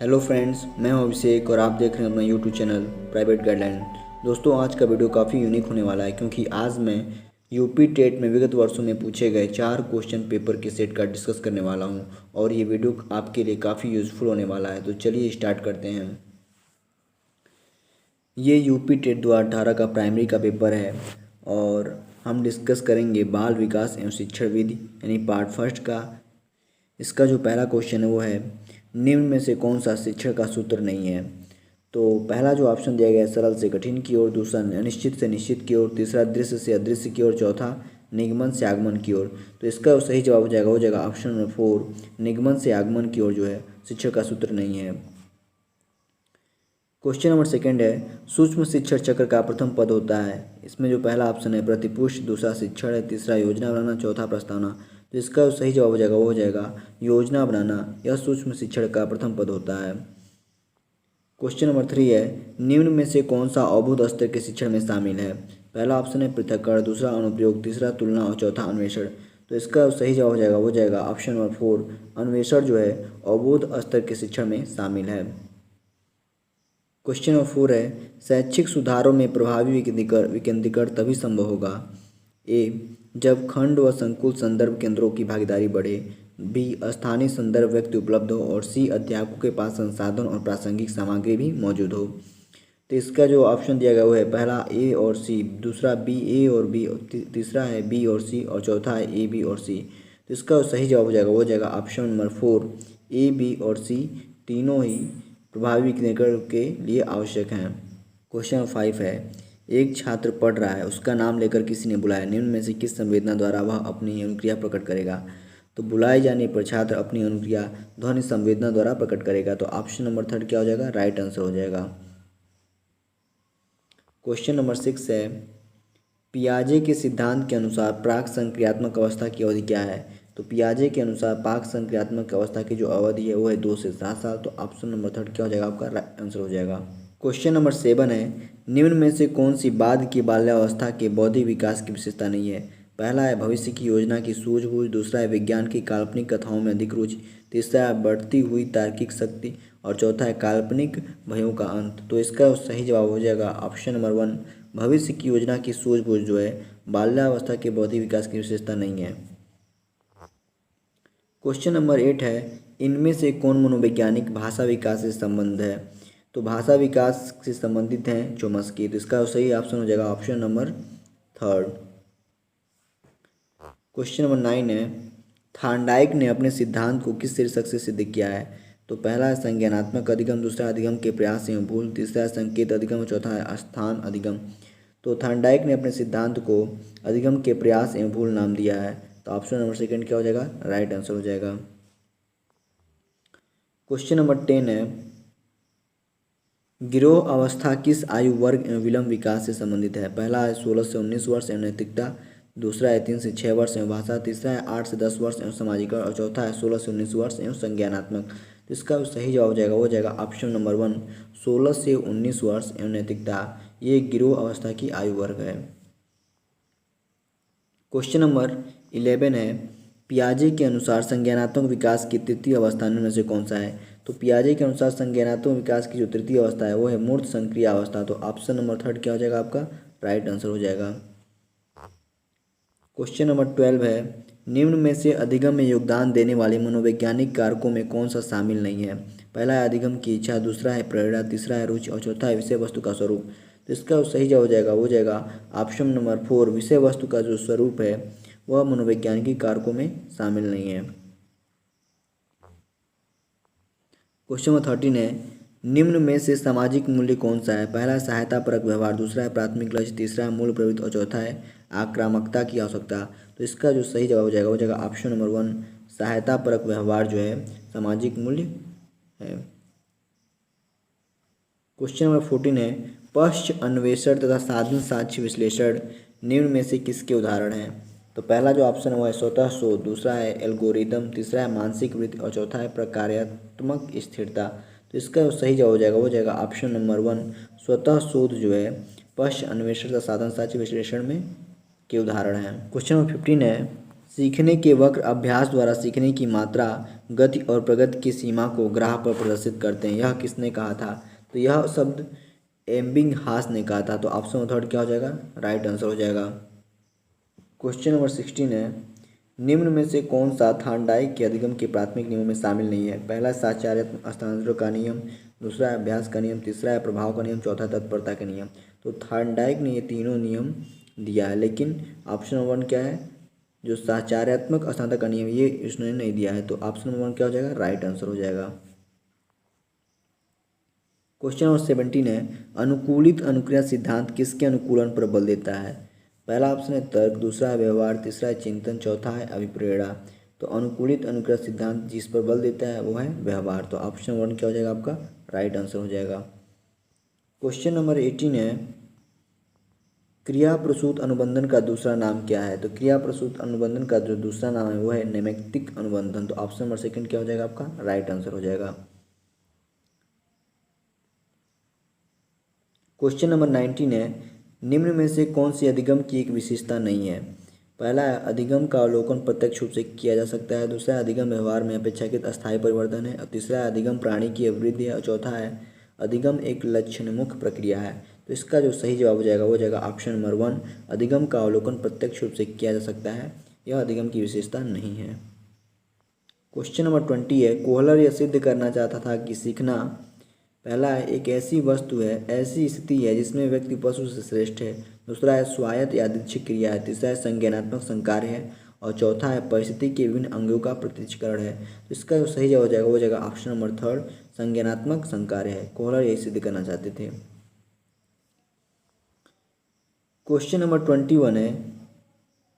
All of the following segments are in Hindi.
हेलो फ्रेंड्स, मैं हूं अभिषेक और आप देख रहे हैं अपना यूट्यूब चैनल प्राइवेट गाइडलाइन। दोस्तों, आज का वीडियो काफ़ी यूनिक होने वाला है क्योंकि आज मैं यूपी टेट में विगत वर्षों में पूछे गए 4 क्वेश्चन पेपर के सेट का डिस्कस करने वाला हूं और ये वीडियो आपके लिए काफ़ी यूज़फुल होने वाला है। तो चलिए स्टार्ट करते हैं। ये यूपी टेट 2018 का प्राइमरी का पेपर है और हम डिस्कस करेंगे बाल विकास एवं शिक्षण विधि यानी पार्ट फर्स्ट का। इसका जो पहला क्वेश्चन है वो है, निम्न में से कौन सा शिक्षण का सूत्र नहीं है। तो पहला जो ऑप्शन दिया गया है सरल से कठिन की ओर, दूसरा अनिश्चित से निश्चित की ओर, तीसरा दृश्य से अदृश्य की ओर, चौथा निगमन से आगमन की ओर। तो इसका सही जवाब हो जाएगा ऑप्शन नंबर 4, निगमन से आगमन की ओर जो है शिक्षण का सूत्र नहीं है। क्वेश्चन नंबर सेकंड है, सूक्ष्म शिक्षण चक्र का प्रथम पद होता है। इसमें जो पहला ऑप्शन है प्रतिपुष्ट, दूसरा शिक्षण है, तीसरा योजना बनाना, चौथा प्रस्तावना। तो इसका सही जवाब हो जाएगा योजना बनाना। यह सूक्ष्म शिक्षण का प्रथम पद होता है। क्वेश्चन नंबर 3 है, निम्न में से कौन सा अवबोध स्तर के शिक्षण में शामिल है। पहला ऑप्शन है पृथक्करण, दूसरा अनुप्रयोग, तीसरा तुलना और चौथा अन्वेषण। तो इसका सही जवाब हो जाएगा ऑप्शन नंबर 4, अन्वेषण जो है अवबोध स्तर के शिक्षण में शामिल है। क्वेश्चन नंबर 4 है, शैक्षिक सुधारों में प्रभावी विकेंद्रीकरण तभी संभव होगा। ए, जब खंड व संकुल संदर्भ केंद्रों की भागीदारी बढ़े, बी, स्थानीय संदर्भ व्यक्ति उपलब्ध हो, और सी, अध्यापकों के पास संसाधन और प्रासंगिक सामग्री भी मौजूद हो। तो इसका जो ऑप्शन दिया गया वो है पहला ए और सी, दूसरा बी ए और बी, तीसरा है बी और सी, और चौथा है ए बी और सी। तो इसका सही जवाब हो जाएगा ऑप्शन नंबर 4, ए बी और सी तीनों ही प्रभावी विकेंद्रीकरण के लिए आवश्यक हैं। क्वेश्चन 5 है, एक छात्र पढ़ रहा है, उसका नाम लेकर किसी ने बुलाया, निम्न में से किस संवेदना द्वारा वह अपनी अनुक्रिया प्रकट करेगा। तो बुलाए जाने पर छात्र अपनी अनुक्रिया ध्वनि संवेदना द्वारा प्रकट करेगा। तो ऑप्शन नंबर 3 क्या हो जाएगा, राइट आंसर हो जाएगा। क्वेश्चन नंबर 6 है, पियाजे के सिद्धांत के अनुसार प्राक संक्रियात्मक अवस्था की अवधि क्या है। तो पियाजे के अनुसार प्राक संक्रियात्मक अवस्था की जो अवधि है वो है 2 से 7 साल। तो ऑप्शन नंबर 3 क्या हो जाएगा, आपका राइट आंसर हो जाएगा। क्वेश्चन नंबर 7 है, निम्न में से कौन सी बाद की बाल्यावस्था के बौद्धिक विकास की विशेषता नहीं है। पहला है भविष्य की योजना की सूझबूझ, दूसरा है विज्ञान की काल्पनिक कथाओं में अधिक रुचि, तीसरा है बढ़ती हुई तार्किक शक्ति, और चौथा है काल्पनिक भयों का अंत। तो इसका सही जवाब हो जाएगा ऑप्शन नंबर 1, भविष्य की योजना की सूझबूझ जो है बाल्यावस्था के बौद्धिक विकास की विशेषता नहीं है। क्वेश्चन नंबर 8 है, इनमें से कौन मनोवैज्ञानिक भाषा विकास से संबंध है। तो भाषा विकास से संबंधित हैं चोम्स्की। तो इसका सही ऑप्शन हो जाएगा ऑप्शन नंबर 3। क्वेश्चन नंबर 9 है, थार्नडाइक ने अपने सिद्धांत को किस शीर्षक से सिद्ध किया है। तो पहला है संज्ञानात्मक अधिगम, दूसरा अधिगम के प्रयास एवं भूल, तीसरा है संकेत अधिगम, और चौथा है स्थान अधिगम। तो थार्नडाइक ने अपने सिद्धांत को अधिगम के प्रयास एवं भूल नाम दिया है। तो ऑप्शन नंबर 2 क्या हो जाएगा, राइट आंसर हो जाएगा। क्वेश्चन नंबर 10 है, गिरोह अवस्था किस आयु वर्ग एवं विलंब विकास से संबंधित है। पहला है 16 से 19 वर्ष एवं नैतिकता, दूसरा है 3 से 6 वर्ष एवं भाषा, तीसरा है 8 से 10 वर्ष एवं सामाजिकरण, और चौथा है 16 से 19 वर्ष एवं संज्ञानात्मक। तो इसका सही जवाब हो जाएगा ऑप्शन नंबर 1, 16 से 19 वर्ष एवं नैतिकता। ये गिरोह अवस्था की आयु वर्ग है। क्वेश्चन नंबर 11 है, पियाजे के अनुसार संज्ञानात्मक विकास की तृतीय अवस्था में से कौन सा है। तो पियाजे के अनुसार संज्ञानात्मक विकास की जो तृतीय अवस्था है वो है मूर्त संक्रिय अवस्था। तो ऑप्शन नंबर 3 क्या हो जाएगा, आपका राइट आंसर हो जाएगा। क्वेश्चन नंबर 12 है, निम्न में से अधिगम में योगदान देने वाले मनोवैज्ञानिक कारकों में कौन सा शामिल नहीं है। पहला है अधिगम की इच्छा, दूसरा है प्रेरणा, तीसरा है रुचि, और चौथा है विषय वस्तु का स्वरूप। तो इसका सही जवाब हो जाएगा ऑप्शन नंबर 4, विषय वस्तु का जो स्वरूप है वह मनोवैज्ञानिक कारकों में शामिल नहीं है। क्वेश्चन नंबर 13 है, निम्न में से सामाजिक मूल्य कौन सा है। पहला सहायता परक व्यवहार, दूसरा है प्राथमिक लक्ष्य, तीसरा है मूल प्रवृत्ति, और चौथा है आक्रामकता की आवश्यकता। तो इसका जो सही जवाब हो जाएगा ऑप्शन नंबर 1, सहायता परक व्यवहार जो है सामाजिक मूल्य है। क्वेश्चन नंबर 14 है, पश्च अन्वेषण तथा साधन साक्ष्य विश्लेषण निम्न में से किसके उदाहरण हैं। तो पहला जो ऑप्शन है वो है स्वतः शोध, दूसरा है एल्गोरिदम, तीसरा है मानसिक वृत्ति, और चौथा है प्रकार्यात्मक स्थिरता। तो इसका सही जवाब हो जाएगा ऑप्शन नंबर 1, स्वतः शोध जो है पश्च अन्वेषण तथा साधन साक्ष्य विश्लेषण में के उदाहरण हैं। क्वेश्चन नंबर 15 है, सीखने के वक्र अभ्यास द्वारा सीखने की मात्रा गति और प्रगति की सीमा को ग्राफ पर प्रदर्शित करते हैं। यह किसने कहा था? तो यह शब्द एबिंगहास ने कहा था। तो ऑप्शन नंबर थर्ड क्या हो जाएगा? राइट आंसर हो जाएगा। क्वेश्चन नंबर 16 है, निम्न में से कौन सा थार्नडाइक के अधिगम के प्राथमिक नियमों में शामिल नहीं है? पहला साचार्यात्मक हस्तांतरण का नियम, दूसरा है अभ्यास का नियम, तीसरा है प्रभाव का नियम, चौथा तत्परता का नियम। तो थार्नडाइक ने ये तीनों नियम दिया है, लेकिन ऑप्शन नंबर 1 क्या है? जो साचार्यात्मक हस्तांतरण का नियम, ये उसने नहीं दिया है। तो ऑप्शन नंबर 1 क्या हो जाएगा? राइट आंसर हो जाएगा। क्वेश्चन नंबर 17 है, अनुकूलित अनुक्रिया सिद्धांत किसके अनुकूलन पर बल देता है? पहला ऑप्शन है तर्क, दूसरा है व्यवहार, तीसरा है चिंतन, चौथा है अभिप्रेरणा। तो अनुकूलित अनुक्रिया सिद्धांत जिस पर बल देता है वो है व्यवहार। तो ऑप्शन 1 क्या हो जाएगा आपका? राइट आंसर हो जाएगा। क्वेश्चन नंबर 18 है, क्रिया प्रसूत अनुबंधन का दूसरा नाम क्या है? तो क्रिया प्रसूत अनुबंधन का जो दूसरा नाम है वो है नेमेक्टिक अनुबंधन। तो ऑप्शन नंबर 2 क्या हो जाएगा आपका? राइट आंसर हो जाएगा। क्वेश्चन नंबर 19 है, निम्न में से कौन सी अधिगम की एक विशेषता नहीं है? पहला है अधिगम का अवलोकन प्रत्यक्ष रूप से किया जा सकता है, दूसरा है अधिगम व्यवहार में अपेक्षाकृत अस्थायी परिवर्तन है, और तीसरा है अधिगम प्राणी की अभिवृद्धि है, और चौथा है अधिगम एक लक्षणमुख प्रक्रिया है। तो इसका जो सही जवाब हो जाएगा वो हो जाएगा ऑप्शन नंबर 1, अधिगम का अवलोकन प्रत्यक्ष रूप से किया जा सकता है। यह अधिगम की विशेषता नहीं है। क्वेश्चन नंबर 20 है, कोहलर यह सिद्ध करना चाहता था कि सीखना पहला है एक ऐसी वस्तु है, ऐसी स्थिति है जिसमें व्यक्ति पशु से श्रेष्ठ है, दूसरा है स्वायत्त यादृच्छिक क्रिया है, तीसरा है संज्ञानात्मक संकार्य है, और चौथा है परिस्थिति के विभिन्न अंगों का प्रत्यक्षीकरण है। तो इसका जो सही जवाब हो जाएगा वो हो जाएगा ऑप्शन नंबर 3, संज्ञानात्मक संकार्य है। कोहलर यही सिद्ध करना चाहते थे। क्वेश्चन नंबर 21 है,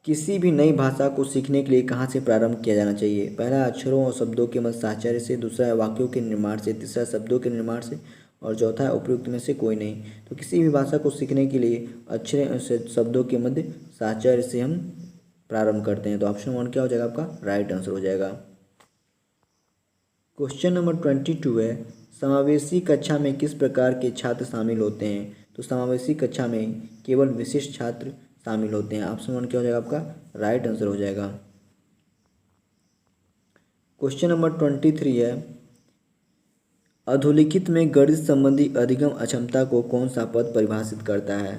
किसी भी नई भाषा को सीखने के लिए कहाँ से प्रारंभ किया जाना चाहिए? पहला अक्षरों और शब्दों के मध्य साहचर्य से, दूसरा है वाक्यों के निर्माण से, तीसरा शब्दों के निर्माण से, और चौथा है उपयुक्त में से कोई नहीं। तो किसी भी भाषा को सीखने के लिए अक्षरों से शब्दों के मध्य साहचर्य से हम प्रारंभ करते हैं। तो ऑप्शन 1 क्या हो जाएगा आपका? राइट आंसर हो जाएगा। क्वेश्चन नंबर 22 है, समावेशी कक्षा में किस प्रकार के छात्र शामिल होते हैं? तो समावेशी कक्षा में केवल विशिष्ट छात्र शामिल होते हैं। ऑप्शन 1 क्या हो जाएगा आपका? राइट आंसर हो जाएगा। क्वेश्चन नंबर 23 है, अधोलिखित में गणित संबंधी अधिगम अक्षमता को कौन सा पद परिभाषित करता है?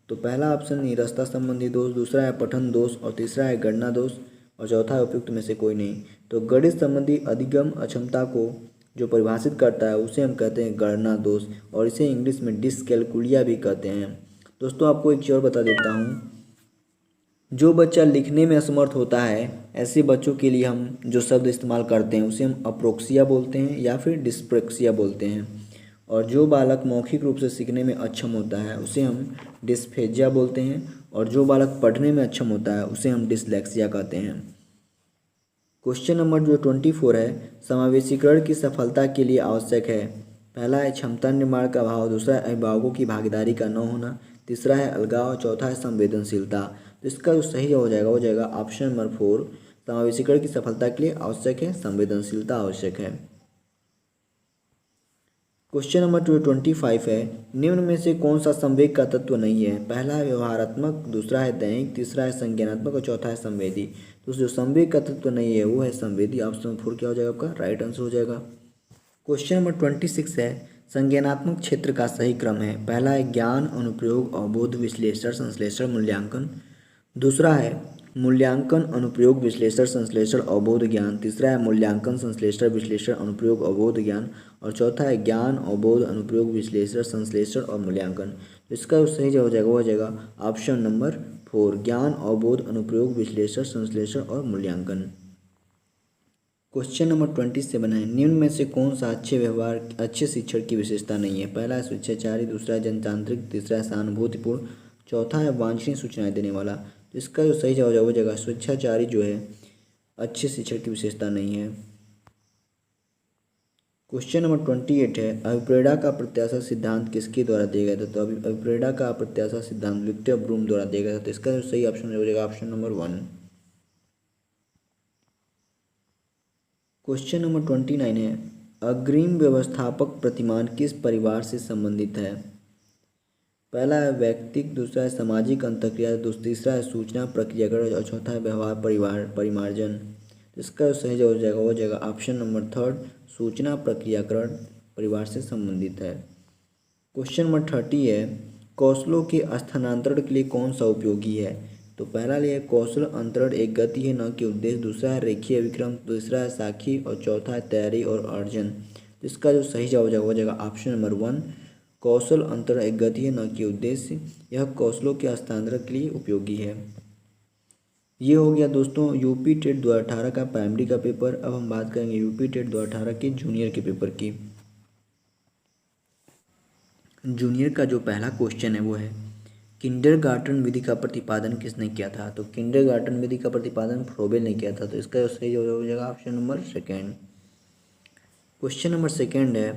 तो पहला ऑप्शन निरस्ता संबंधी दोष, दूसरा है पठन दोष, और तीसरा है गणना दोष, और चौथा है उपयुक्त में से कोई नहीं। तो गणित संबंधी अधिगम अक्षमता को जो परिभाषित करता है उसे हम कहते हैं गणना दोष, और इसे इंग्लिश में डिसकैलकुलिया भी कहते हैं। दोस्तों आपको एक चीज़ और बता देता हूँ, जो बच्चा लिखने में असमर्थ होता है ऐसे बच्चों के लिए हम जो शब्द इस्तेमाल करते हैं उसे हम अप्रोक्सिया बोलते हैं या फिर डिस्प्रेक्सिया बोलते हैं, और जो बालक मौखिक रूप से सीखने में अक्षम होता है उसे हम डिस्फेजिया बोलते हैं, और जो बालक पढ़ने में अक्षम होता है उसे हम डिसलेक्सिया कहते हैं। क्वेश्चन नंबर जो 24 है, समावेशीकरण की सफलता के लिए आवश्यक है। पहला है क्षमता निर्माण का अभाव, दूसरा है अभिभावकों की भागीदारी का न होना, तीसरा है अलगाव, चौथा है संवेदनशीलता। तो इसका जो सही हो जाएगा वो जाएगा ऑप्शन नंबर 4, समावेशीकरण की सफलता के लिए आवश्यक है संवेदनशीलता आवश्यक है। क्वेश्चन नंबर 25 है, निम्न में से कौन सा संवेग का तत्व नहीं है? पहला है व्यवहारात्मक, दूसरा है दैहिक, तीसरा है संज्ञानात्मक, और चौथा है संवेदी। तो जो संवेग का तत्व नहीं है वो है संवेदी। ऑप्शन 4 क्या हो जाएगा आपका? राइट आंसर हो जाएगा। क्वेश्चन नंबर 26 है, संज्ञानात्मक क्षेत्र का सही क्रम है। पहला है ज्ञान, अनुप्रयोग, अवबोध, विश्लेषण, संश्लेषण, मूल्यांकन, दूसरा है मूल्यांकन, अनुप्रयोग, विश्लेषण, संश्लेषण, अवबोध, ज्ञान, तीसरा है मूल्यांकन, संश्लेषण, विश्लेषण, अनुप्रयोग, अवबोध, ज्ञान, और चौथा है ज्ञान, अवबोध, अनुप्रयोग, विश्लेषण, संश्लेषण और मूल्यांकन। तो इसका सही जवाब हो जाएगा वो हो जाएगा ऑप्शन नंबर 4, ज्ञान, अवबोध, अनुप्रयोग, विश्लेषण, संश्लेषण और मूल्यांकन। क्वेश्चन नंबर 27 है, निम्न में से कौन सा अच्छे शिक्षण की विशेषता नहीं है? पहला है स्वेच्छाचारी, दूसरा है जनतांत्रिक, तीसरा है सहानुभूतिपूर्ण, चौथा है वांछनीय सूचनाएं देने वाला। तो इसका जो सही जवाब हो जाएगा स्वेच्छाचारी जो है अच्छे शिक्षण की विशेषता नहीं है। क्वेश्चन नंबर 28 है, अभिप्रेरणा का प्रत्याशा सिद्धांत किसके द्वारा दिया गया था? तो अभिप्रेरणा का प्रत्याशा सिद्धांत विक्टर ब्रूम द्वारा दिया गया था। तो इसका जो सही ऑप्शन हो जाएगा ऑप्शन नंबर 1। क्वेश्चन नंबर 29 है, अग्रिम व्यवस्थापक प्रतिमान किस परिवार से संबंधित है? पहला है व्यक्तिक, दूसरा है सामाजिक अंतःक्रिया, तीसरा है सूचना प्रक्रियाकरण, और चौथा है व्यवहार परिवार परिमार्जन। इसका जो सही जवाब हो जाएगा वो हो जाएगा ऑप्शन नंबर थर्ड, सूचना प्रक्रियाकरण परिवार से संबंधित है। क्वेश्चन नंबर 30 है, कौशलों के स्थानांतरण के लिए कौन सा उपयोगी है? तो पहला लिया कौशल अंतरण एक गति है न कि उद्देश्य, दूसरा है रेखीय विक्रम, तीसरा है साखी और चौथा है तैयारी और अर्जन। तो इसका जो सही जवाब हो जाएगा ऑप्शन नंबर 1, कौशल अंतरण एक गति है न कि उद्देश्य, यह कौशलों के हस्तांतरण के लिए उपयोगी है। ये हो गया दोस्तों यूपी टेट 2018 का प्राइमरी का पेपर। अब हम बात करेंगे यूपी टेट 2018 के जूनियर के पेपर की। जूनियर का जो पहला क्वेश्चन है वो है, किंडरगार्टन विधि का प्रतिपादन किसने किया था? तो किंडरगार्टन विधि का प्रतिपादन फ्रोबेल ने किया था। तो इसका जो सही जवाब हो जाएगा option number second. Question number second है,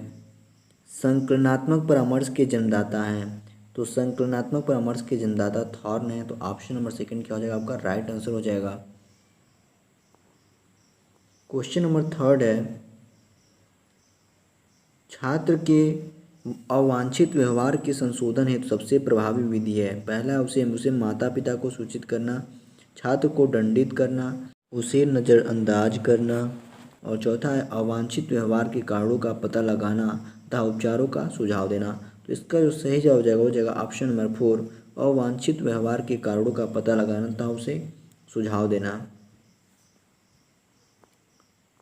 संकलनात्मक परामर्श के जन्मदाता हैं। तो संकलनात्मक परामर्श के जन्मदाता थॉर्न है। तो ऑप्शन नंबर सेकेंड क्या हो जाएगा आपका राइट आंसर हो जाएगा। क्वेश्चन नंबर थर्ड है, छात्र के अवांछित व्यवहार के संशोधन हेतु सबसे प्रभावी विधि है। पहला है उसे माता पिता को सूचित करना, छात्र को दंडित करना, उसे नज़रअंदाज करना, और चौथा है अवांछित व्यवहार के कारणों का पता लगाना तथा उपचारों का सुझाव देना। तो इसका जो सही जवाब हो जाएगा वो जाएगा ऑप्शन नंबर 4, अवांछित व्यवहार के कारणों का पता लगाना तथा उसे सुझाव देना।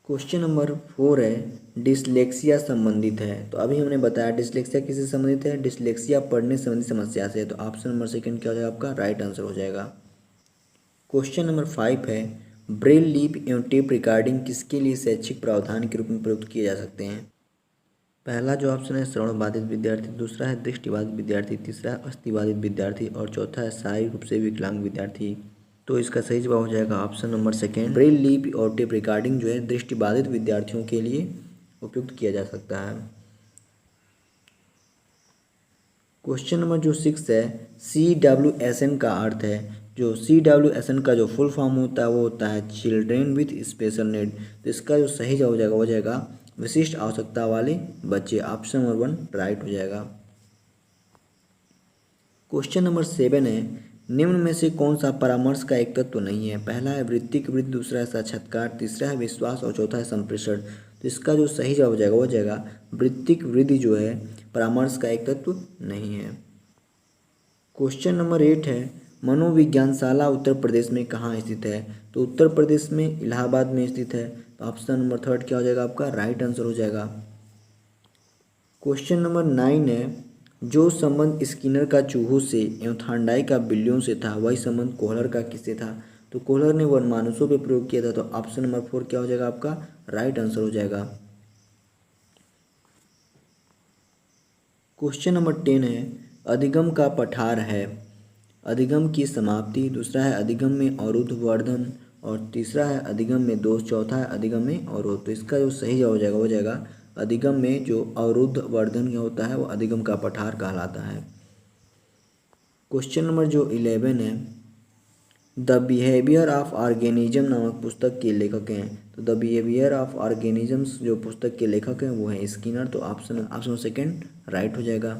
क्वेश्चन नंबर 4 है, डिसलेक्सिया संबंधित है। तो अभी हमने बताया डिसलेक्सिया किससे संबंधित है? डिसलेक्सिया पढ़ने संबंधी समस्या से। तो ऑप्शन नंबर सेकंड क्या हो जाएगा आपका राइट आंसर हो जाएगा। क्वेश्चन नंबर 5 है, ब्रेल लिपि एवं टेप रिकॉर्डिंग किसके लिए शैक्षिक प्रावधान के रूप में प्रयुक्त किए जा सकते हैं? पहला जो ऑप्शन है श्रवण बाधित विद्यार्थी, दूसरा है दृष्टिबाधित विद्यार्थी, तीसरा है अस्थिबाधित विद्यार्थी और चौथा है शारीरिक रूप से विकलांग विद्यार्थी। तो इसका सही जवाब हो जाएगा ऑप्शन नंबर सेकेंड, ब्रेल लिपि और टेप रिकॉर्डिंग जो है दृष्टिबाधित विद्यार्थियों के लिए उपयुक्त किया जा सकता है। क्वेश्चन नंबर जो 6 है, CWSN का अर्थ है। जो CWSN का जो फुल फॉर्म होता है वो होता है चिल्ड्रेन विथ स्पेशल नीड। तो इसका जो सही जवाब हो जाएगा विशिष्ट आवश्यकता वाले बच्चे। ऑप्शन नंबर 1 राइट हो जाएगा। क्वेश्चन नंबर 7 है, निम्न में से कौन सा परामर्श का एक तत्व नहीं है? पहला है वृत्तिक वृद्धि, दूसरा है साक्षात्कार, तीसरा है विश्वास और चौथा है संप्रेषण। तो इसका जो सही जवाब हो जाएगा वृत्तिक वृद्धि जो है परामर्श का एक तत्व नहीं है। क्वेश्चन नंबर 8 है, मनोविज्ञानशाला उत्तर प्रदेश में कहाँ स्थित है? तो उत्तर प्रदेश में इलाहाबाद में स्थित है। तो ऑप्शन नंबर 3 क्या हो जाएगा आपका राइट आंसर हो जाएगा। क्वेश्चन नंबर 9 है, जो संबंध स्किनर का चूहों से एवं थांडाई का बिल्लियों से था वही संबंध कोहलर का किससे था? तो कोहलर ने वनमानुषों पर प्रयोग किया था। तो ऑप्शन नंबर 4 क्या हो जाएगा आपका राइट आंसर हो जाएगा। क्वेश्चन नंबर 10 है, अधिगम का पठार है। अधिगम की समाप्ति, दूसरा है अधिगम में अवरुद्ध वर्धन और तीसरा है अधिगम में दोष, चौथा है अधिगम में अवरोध। तो इसका जो सही जवाब हो जाएगा अधिगम में जो अवरुद्ध वर्धन होता है वो अधिगम का पठार कहलाता है। क्वेश्चन नंबर जो 11 है, द बिहेवियर ऑफ ऑर्गेनिज्म नामक पुस्तक के लेखक हैं। तो द बिहेवियर ऑफ ऑर्गेनिजम्स जो पुस्तक के लेखक हैं वो हैं स्किनर। तो ऑप्शन सेकंड राइट हो जाएगा।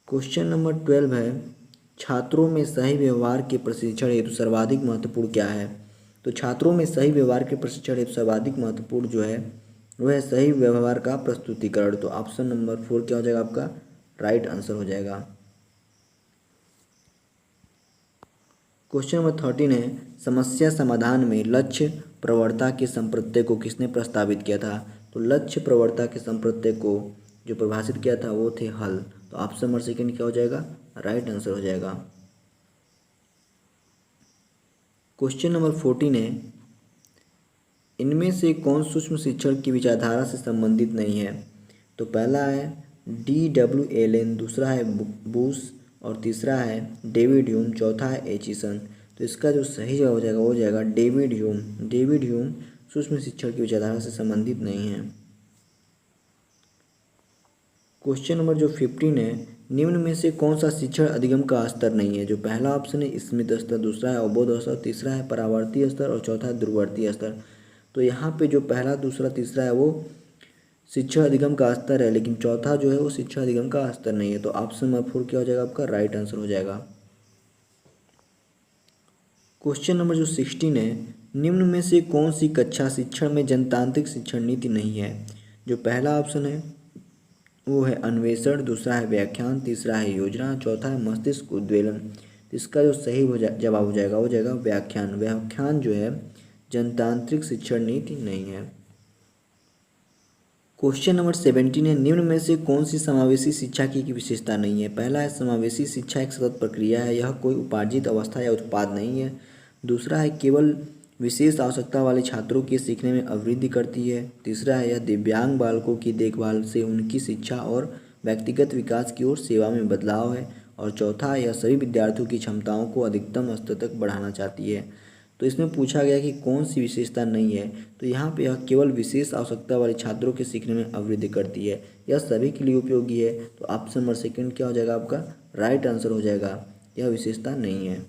क्वेश्चन नंबर 12 है, छात्रों में सही व्यवहार के प्रशिक्षण हेतु सर्वाधिक महत्वपूर्ण क्या है? तो छात्रों में सही व्यवहार के प्रशिक्षण हेतु सर्वाधिक महत्वपूर्ण जो है वो है सही व्यवहार का प्रस्तुतिकरण। तो ऑप्शन नंबर 4 क्या हो जाएगा आपका राइट आंसर हो जाएगा। क्वेश्चन नंबर 13 है, समस्या समाधान में लक्ष्य प्रवणता के संप्रत्यय को किसने प्रस्तावित किया था? तो लक्ष्य प्रवणता के संप्रत्यय को जो परिभाषित किया था वो थे हल। तो ऑप्शन नंबर सेकंड क्या हो जाएगा राइट आंसर हो जाएगा। क्वेश्चन नंबर 14 है, इनमें से कौन सूक्ष्म शिक्षण की विचारधारा से संबंधित नहीं है? तो पहला है DW एलेन, दूसरा है बुश और तीसरा है डेविड ह्यूम, चौथा है एचिसन। तो इसका जो सही जवाब हो जाएगा डेविड ह्यूम। डेविड ह्यूम सूक्ष्म शिक्षण की विचारधारा से संबंधित नहीं है। क्वेश्चन नंबर जो 15 है, निम्न में से कौन सा शिक्षण अधिगम का स्तर नहीं है? जो पहला ऑप्शन है स्मित स्तर, दूसरा है अवबोध स्तर, तीसरा है परावर्ती स्तर और चौथा है दूरवर्ती स्तर। तो यहाँ पे जो पहला दूसरा तीसरा है वो शिक्षा अधिगम का स्तर है, लेकिन चौथा जो है वो शिक्षा अधिगम का स्तर नहीं है। तो ऑप्शन नंबर 4 क्या हो जाएगा आपका राइट आंसर हो जाएगा। क्वेश्चन नंबर जो 16 है, निम्न में से कौन सी कक्षा शिक्षण में जनतांत्रिक शिक्षण नीति नहीं है? जो पहला ऑप्शन है वो है अन्वेषण, दूसरा है व्याख्यान, तीसरा है योजना, चौथा है मस्तिष्क उद्वेलन। तो इसका जो सही जवाब हो जाएगा वो जाएगा व्याख्यान। व्याख्यान जो है जनतांत्रिक शिक्षण नीति नहीं है। क्वेश्चन नंबर 17 है, निम्न में से कौन सी समावेशी शिक्षा की विशेषता नहीं है? पहला है समावेशी शिक्षा एक सतत प्रक्रिया है, यह कोई उपार्जित अवस्था या उत्पाद नहीं है। दूसरा है केवल विशेष आवश्यकता वाले छात्रों के सीखने में अभिवृद्धि करती है। तीसरा है यह दिव्यांग बालकों की देखभाल से उनकी शिक्षा और व्यक्तिगत विकास की ओर सेवा में बदलाव है। और चौथा है यह सभी विद्यार्थियों की क्षमताओं को अधिकतम स्तर तक बढ़ाना चाहती है। तो इसमें पूछा गया कि कौन सी विशेषता नहीं है, तो यहाँ पे यह केवल विशेष आवश्यकता वाले छात्रों के सीखने में अभिवृद्धि करती है, यह सभी के लिए उपयोगी है। तो ऑप्शन नंबर सेकंड क्या हो जाएगा आपका? राइट आंसर हो जाएगा, यह विशेषता नहीं है।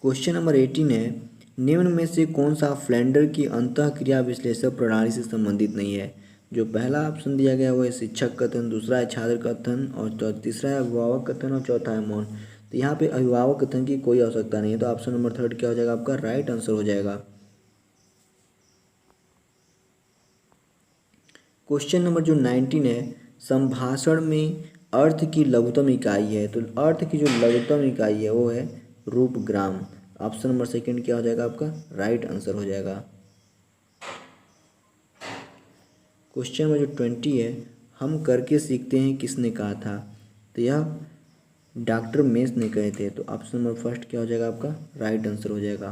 क्वेश्चन नंबर 18 है, निम्न में से कौन सा फ्लेंडर की अंतःक्रिया विश्लेषण प्रणाली से संबंधित नहीं है? जो पहला ऑप्शन दिया गया वो है शिक्षक कथन, दूसरा है छात्र कथन, और तीसरा है अभिभावक कथन, और चौथा है मौन। तो यहाँ पे अभिभावक कथन की कोई आवश्यकता नहीं है, तो ऑप्शन नंबर थर्ड क्या हो जाएगा आपका? राइट आंसर हो जाएगा। क्वेश्चन नंबर जो 19 है, संभाषण में अर्थ की लघुत्तम इकाई है, तो अर्थ की जो लघुत्तम इकाई है वो है रूपग्राम। ऑप्शन नंबर सेकंड क्या हो जाएगा आपका? राइट आंसर हो जाएगा। क्वेश्चन नंबर जो 20 है, हम करके सीखते हैं किसने कहा था? तो यह डॉक्टर मेस ने कहे थे। तो ऑप्शन नंबर फर्स्ट क्या हो जाएगा आपका? राइट आंसर हो जाएगा।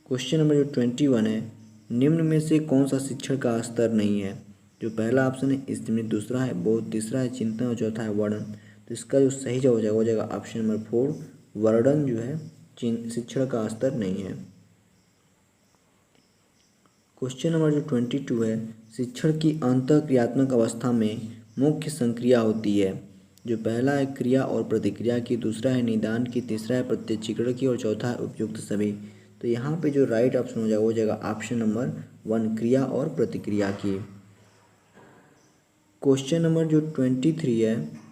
क्वेश्चन नंबर जो 21 है, निम्न में से कौन सा शिक्षण का स्तर नहीं है? जो पहला ऑप्शन है स्मृति, दूसरा है बोध, तीसरा है चिंतन, और चौथा है वर्णन। तो इसका जो सही जवाब हो जाएगा ऑप्शन नंबर 4, वर्णन जो है शिक्षण का स्तर नहीं है। क्वेश्चन नंबर जो 22 है, शिक्षण की अंतःक्रियात्मक अवस्था में मुख्य संक्रिया होती है। जो पहला है क्रिया और प्रतिक्रिया की, दूसरा है निदान की, तीसरा है प्रत्यक्षीकरण की, और चौथा है उपयुक्त सभी। तो यहाँ पे जो राइट ऑप्शन हो जाएगा वो जाएगा ऑप्शन नंबर 1, क्रिया और प्रतिक्रिया की। क्वेश्चन नंबर जो 23 है,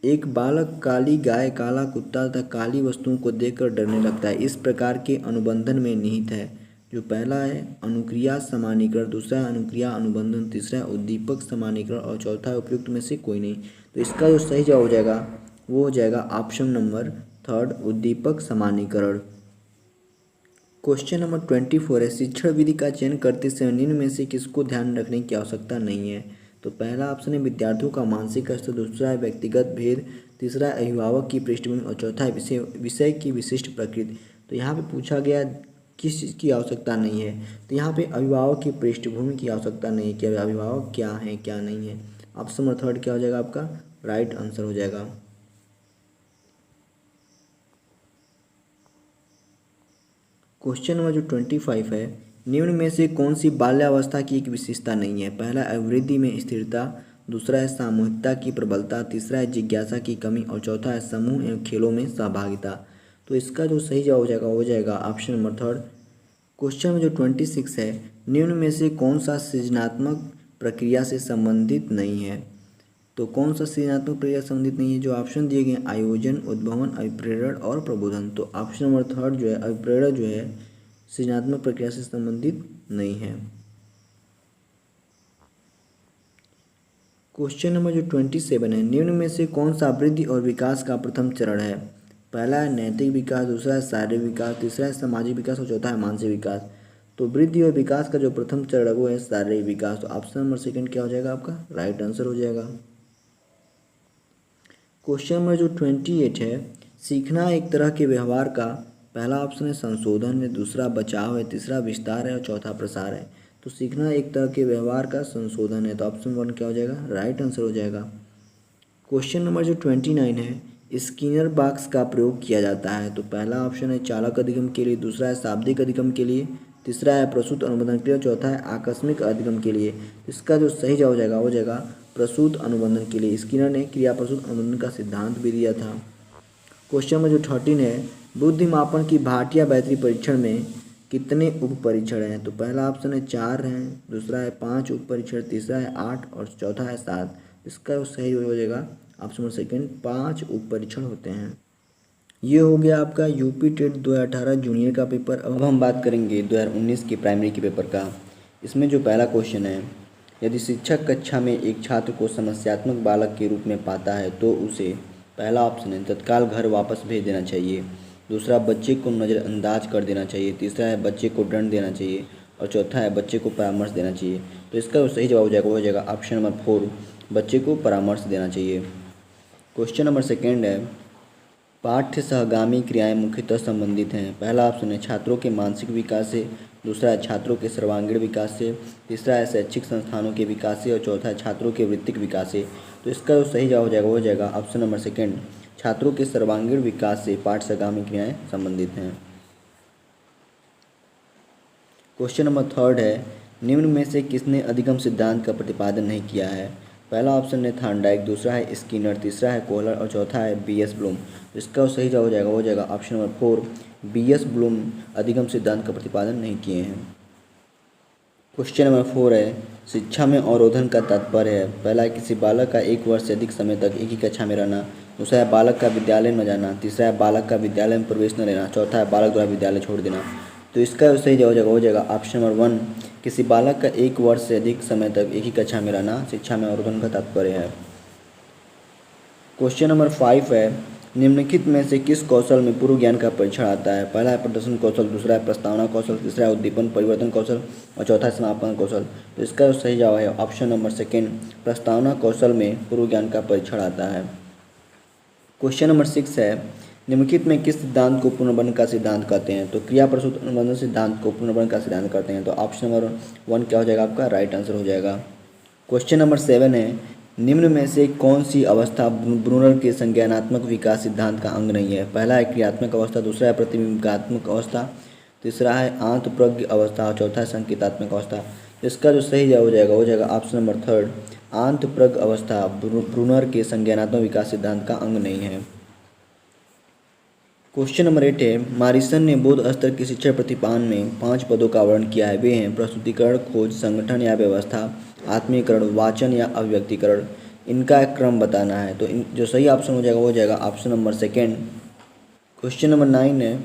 एक बालक काली गाय, काला कुत्ता तथा काली वस्तुओं को देखकर डरने लगता है, इस प्रकार के अनुबंधन में निहित है। जो पहला है अनुक्रिया समानीकरण, दूसरा है अनुक्रिया अनुबंधन, तीसरा है उद्दीपक समानीकरण, और चौथा है उपयुक्त में से कोई नहीं। तो इसका जो सही जवाब हो जाएगा वो हो जाएगा ऑप्शन नंबर 3, उद्दीपक समानीकरण। क्वेश्चन नंबर 24 है, शिक्षण विधि का चयन करते समय निम्न में से किसको ध्यान रखने की आवश्यकता नहीं है? तो पहला ऑप्शन है विद्यार्थियों का मानसिक स्तर, दूसरा है व्यक्तिगत भेद, तीसरा है अभिभावक की पृष्ठभूमि, और चौथा है विषय की विशिष्ट प्रकृति। तो यहाँ पे पूछा गया किस चीज़ की आवश्यकता नहीं है? तो यहाँ पे अभिभावक की पृष्ठभूमि की आवश्यकता नहीं है कि अभिभावक क्या है क्या नहीं है। ऑप्शन नंबर थर्ड क्या हो जाएगा आपका? राइट आंसर हो जाएगा। क्वेश्चन नंबर जो 25 है, निम्न में से कौन सी बाल्यावस्था की एक विशेषता नहीं है? पहला अभिवृद्धि में स्थिरता, दूसरा है सामूहिकता की प्रबलता, तीसरा है जिज्ञासा की कमी, और चौथा है समूह एवं खेलों में सहभागिता। तो इसका जो सही जवाब हो जाएगा ऑप्शन नंबर थर्ड। क्वेश्चन में जो 26 है, निम्न में से कौन सा सृजनात्मक प्रक्रिया से संबंधित नहीं है? तो कौन सा सृजनात्मक प्रक्रिया से संबंधित नहीं है? जो ऑप्शन दिए गए आयोजन, उद्भावन, अभिप्रेरण और प्रबोधन। तो ऑप्शन नंबर थर्ड जो है अभिप्रेरण जो है सृजनात्मक प्रक्रिया से संबंधित नहीं है। क्वेश्चन नंबर जो 27 है, निम्न में से कौन सा वृद्धि और विकास का प्रथम चरण है? पहला है नैतिक विकास, दूसरा है शारीरिक विकास, तीसरा है सामाजिक विकास, और चौथा है मानसिक विकास। तो वृद्धि और विकास का जो प्रथम चरण है वो है शारीरिक विकास। तो ऑप्शन नंबर सेकंड क्या हो जाएगा आपका? राइट आंसर हो जाएगा। क्वेश्चन नंबर जो 28 है, सीखना एक तरह के व्यवहार का, पहला ऑप्शन है संशोधन है, दूसरा बचाव है, तीसरा विस्तार है, और चौथा प्रसार है। तो सीखना एक तरह के व्यवहार का संशोधन है, तो ऑप्शन 1 क्या हो जाएगा? राइट आंसर हो जाएगा। क्वेश्चन नंबर जो 29 है, स्किनर बॉक्स का प्रयोग किया जाता है। तो पहला ऑप्शन है चालक अधिगम के लिए, दूसरा है शाब्दिक अधिगम के लिए, तीसरा है प्रसूत अनुबंधन के लिए, चौथा है आकस्मिक अधिगम के लिए। इसका जो सही जवाब हो जाएगा प्रसूत अनुबंधन के लिए। स्किनर ने क्रिया प्रसूत अनुबंधन का सिद्धांत भी दिया था। क्वेश्चन नंबर जो 13 है, बुद्धिमापन की भाटिया बैटरी परीक्षण में कितने उप परीक्षण हैं? तो पहला ऑप्शन है 4 हैं, दूसरा है 5 उप परीक्षण, तीसरा है 8, और चौथा है 7। इसका सही हो जाएगा ऑप्शन नंबर सेकंड, 5 उप परीक्षण होते हैं। ये हो गया आपका यूपी टेट 2018 जूनियर का पेपर। अब हम बात करेंगे 2019 के प्राइमरी के पेपर का। इसमें जो पहला क्वेश्चन है, यदि शिक्षक कक्षा में एक छात्र को समस्यात्मक बालक के रूप में पाता है तो उसे, पहला ऑप्शन है तत्काल घर वापस भेज देना चाहिए, दूसरा बच्चे को नज़रअंदाज कर देना चाहिए, तीसरा है बच्चे को दंड देना चाहिए और चौथा है बच्चे को परामर्श देना चाहिए। तो इसका जो सही जवाब हो जाएगा वो हो जाएगा ऑप्शन नंबर 4, बच्चे को परामर्श देना चाहिए। क्वेश्चन नंबर सेकेंड है, पाठ्य सहगामी क्रियाएं मुख्यतः संबंधित हैं। पहला ऑप्शन है छात्रों के मानसिक विकास से, दूसरा है छात्रों के सर्वांगीण विकास से, तीसरा है शैक्षिक संस्थानों के विकास से और चौथा है छात्रों के वृत्तिक विकास से। तो इसका जो सही जवाब हो जाएगा वो हो जाएगा ऑप्शन नंबर सेकेंड, छात्रों के सर्वांगीण विकास से पाठ्य सहगामी क्रियाएं संबंधित हैं। क्वेश्चन नंबर थर्ड है, निम्न में से किसने अधिगम सिद्धांत का प्रतिपादन नहीं किया है। पहला ऑप्शन है थॉर्नडाइक, दूसरा है स्किनर, तीसरा है कोहलर और चौथा है बीएस ब्लूम। तो इसका सही जवाब हो जाएगा ऑप्शन नंबर 4, बीएस ब्लूम अधिगम सिद्धांत का प्रतिपादन नहीं किए हैं। क्वेश्चन नंबर 4 है, शिक्षा में अवरोधन का तात्पर्य है। पहला है किसी बालक का 1 वर्ष से अधिक समय तक एक ही कक्षा में रहना, दूसरा है बालक का विद्यालय न जाना, तीसरा है बालक का विद्यालय में प्रवेश न लेना, चौथा है बालक द्वारा विद्यालय छोड़ देना। तो इसका सही जवाब हो जाएगा ऑप्शन नंबर 1, किसी बालक का 1 वर्ष से अधिक समय तक एक ही कक्षा में रहना शिक्षा में अवरोधन का तात्पर्य है। क्वेश्चन नंबर 5 है, निम्नलिखित में से किस कौशल में पूर्व ज्ञान का परीक्षण आता है। पहला है प्रदर्शन कौशल, दूसरा है प्रस्तावना कौशल, तीसरा है उद्दीपन परिवर्तन कौशल और चौथा है समापन कौशल। तो इसका सही जवाब है ऑप्शन नंबर सेकेंड, प्रस्तावना कौशल में पूर्व ज्ञान का परीक्षण आता है। क्वेश्चन नंबर 6 है, निम्नलिखित में किस सिद्धांत को पुनर्बंध का सिद्धांत कहते हैं। तो क्रिया प्रसूत अनुबंधन सिद्धांत को पुनर्बंध का सिद्धांत कहते हैं। तो ऑप्शन नंबर 1 क्या हो जाएगा आपका राइट आंसर हो जाएगा। क्वेश्चन नंबर 7 है, निम्न में से कौन सी अवस्था ब्रूनर के संज्ञानात्मक विकास सिद्धांत का अंग नहीं है। पहला है क्रियात्मक अवस्था, दूसरा है प्रतिबिंबात्मक अवस्था, तीसरा है आंतप्रज्ञ अवस्था और चौथा है संकेतात्मक अवस्था। इसका जो सही जवाब हो जाएगा ऑप्शन नंबर 3, आंतप्रज्ञ अवस्था ब्रूनर के संज्ञानात्मक विकास सिद्धांत का अंग नहीं है। क्वेश्चन नंबर 8 है, मॉरिसन ने बौद्ध स्तर के शिक्षण प्रतिपादन में 5 पदों का वर्णन किया है। वे हैं प्रस्तुतिकरण, खोज, संगठन या व्यवस्था, आत्मीकरण, वाचन या अभिव्यक्तिकरण। इनका एक क्रम बताना है। तो जो सही ऑप्शन हो जाएगा option number second. Question number 9 है,